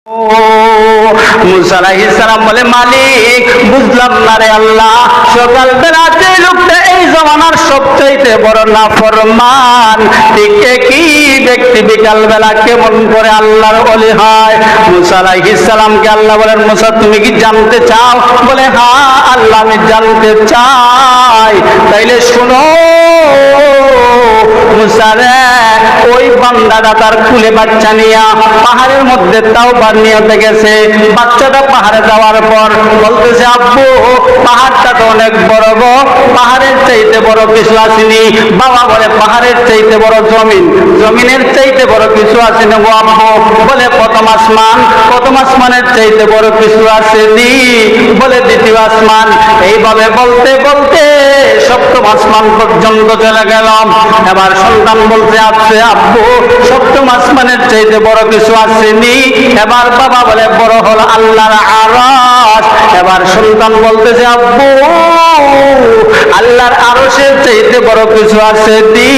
মুসা আলাইহিস সালাম বলে, মালিক বুঝলাম না রে আল্লাহ, সকালবেলা যে লোকটা এই জমানার সবচাইতে বড় নাফরমান, ঠিক একই ব্যক্তি বিকালবেলা কেমন করে আল্লাহর ওলি হয়? মুসা আলাইহিস সালামকে আল্লাহ বলেন, মুসা তুমি কি জানতে চাও? বলে, হ্যাঁ আল্লাহ আমি জানতে চাই। তাইলে শোনো মুসা রে, ওই বান্দাটা তার কুলে বাচ্চা নিয়ে পাহাড়ের মধ্যে তাওবার নিয়তে গেছে। বাচ্চাটা পাহাড়ে যাওয়ার পর বলতেছে, আব্বু পাহাড়টা তো অনেক বড় গো, পাহাড়ের চাইতে বড় কিছু আসেনি। বাবা বলে, পাহাড়ের চাইতে বড় জমিন, জমিনের চাইতে বড় কিছু আসেনি গো আব্বু। বলে, প্রথম আসমান, প্রথম আসমানের চাইতে বড় কিছু আসেনি। বলে, দ্বিতীয় আসমান। এইভাবে বলতে বলতে সপ্তম আসমান পর্যন্ত চলে গেলাম। এবার সন্তান বলতে আছে, আব্বু সপ্তম আসমানের চাইতে বড় কিছু আসেনি। এবার বাবা বলে, বড় হল আল্লাহর আরশ। এবার সন্তান বলতেছে, আব্বু আল্লাহর আরশের চাইতে বড় কিছু আসেনি।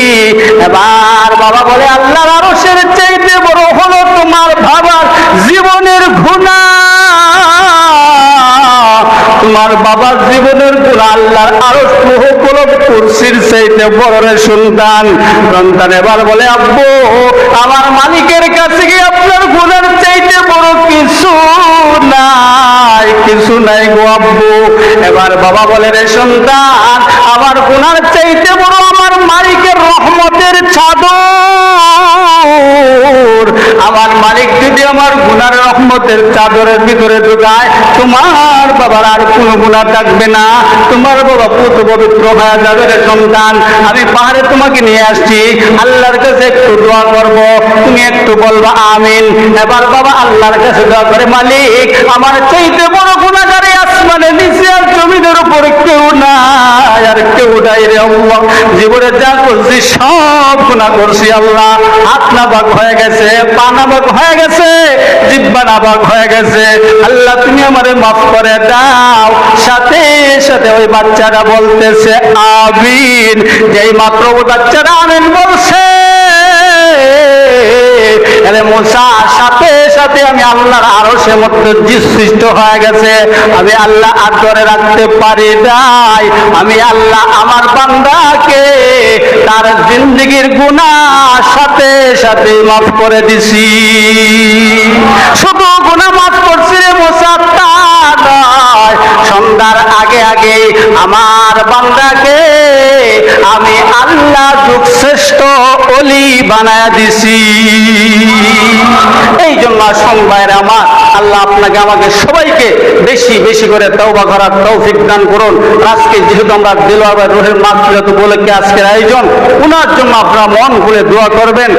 এবার বাবা বলে, আল্লাহর আরশের চাইতে বড় হলো তোমার বাবার জীবনের গুনাহ। তোমার বাবার জীবনের গুনাহ আল্লাহর আরশ মহকুলব কুরসির চাইতে বড় রে সন্তান। সন্তান এবার বলে, আব্বু আমার মালিকের কাছে গিয়ে আপনার গুনার চাইতে বড় কিছু নাই, কিছু নাই গো আব্বু। এবার বাবা বলে, রে সন্তান আমার গুনার চাইতে বড় আমার মালিকের রহমতের চাদর। আমার মালিক যদি আমার গুনার রহমতের চাদরের ভিতরে ঢুকায়, তোমার বাবার আর কোনো গুনাহ থাকবে না, তোমার বাবা পুত পবিত্র হয়ে যাবে। রে সন্তান আমি পাহাড়ে তোমাকে নিয়ে আসছি, আল্লাহর কাছে একটু দোয়া করব, তুমি একটু বলবা আমিন। এবার বাবা আল্লাহর কাছে দোয়া করে, মালিক আমার চাইতে বড় গুনাহগার আসমানে নিচে আর জমিনের উপরে কেউ নাই, আর কেউ নাই রে আল্লাহ। জীবনে যা করছি সব গুনাহ করছি আল্লাহ। হাত নাবাক হয়ে গেছে, পা নাবাক হয়ে গেছে, জিহ্বা নাবাক হয়ে গেছে, আল্লাহ তুমি আমারে মাফ করে দাও। সাথে সাথে ওই বাচ্চারা বলতেছে আমিন। যেই মাত্র ওই বাচ্চারা আমিন বলছে, মুসা সাথে সাথে আমি আল্লাহর আরশের মধ্যে সৃষ্ট হয়ে গেছে। আমি আল্লাহ আর ধরে রাখতে পারি নাই। আমি আল্লাহ আমার বান্দাকে তার জিন্দেগীর গুনাহ সাথে সাথে মাফ করে দিছি। শুধু গুনাহ মাফ করছি রে মুসা তা নয়, সন্ধ্যার আগে আগে আমার বান্দাকে আমি আল্লাহ যুগ শ্রেষ্ঠ ওলি বানায়া দিছি। এই জন্য সংবায়ের আমার আল্লাহ আপনাকে আমাকে সবাইকে বেশি বেশি করে তওবা করার তৌফিক দান করুন। আজকে যেহেতু আমরা দিলওয়ার রুহের মাগফিরাত উপলক্ষে আজকের আয়োজন, ওনার জন্য আপনারা মন খুলে দোয়া করবেন।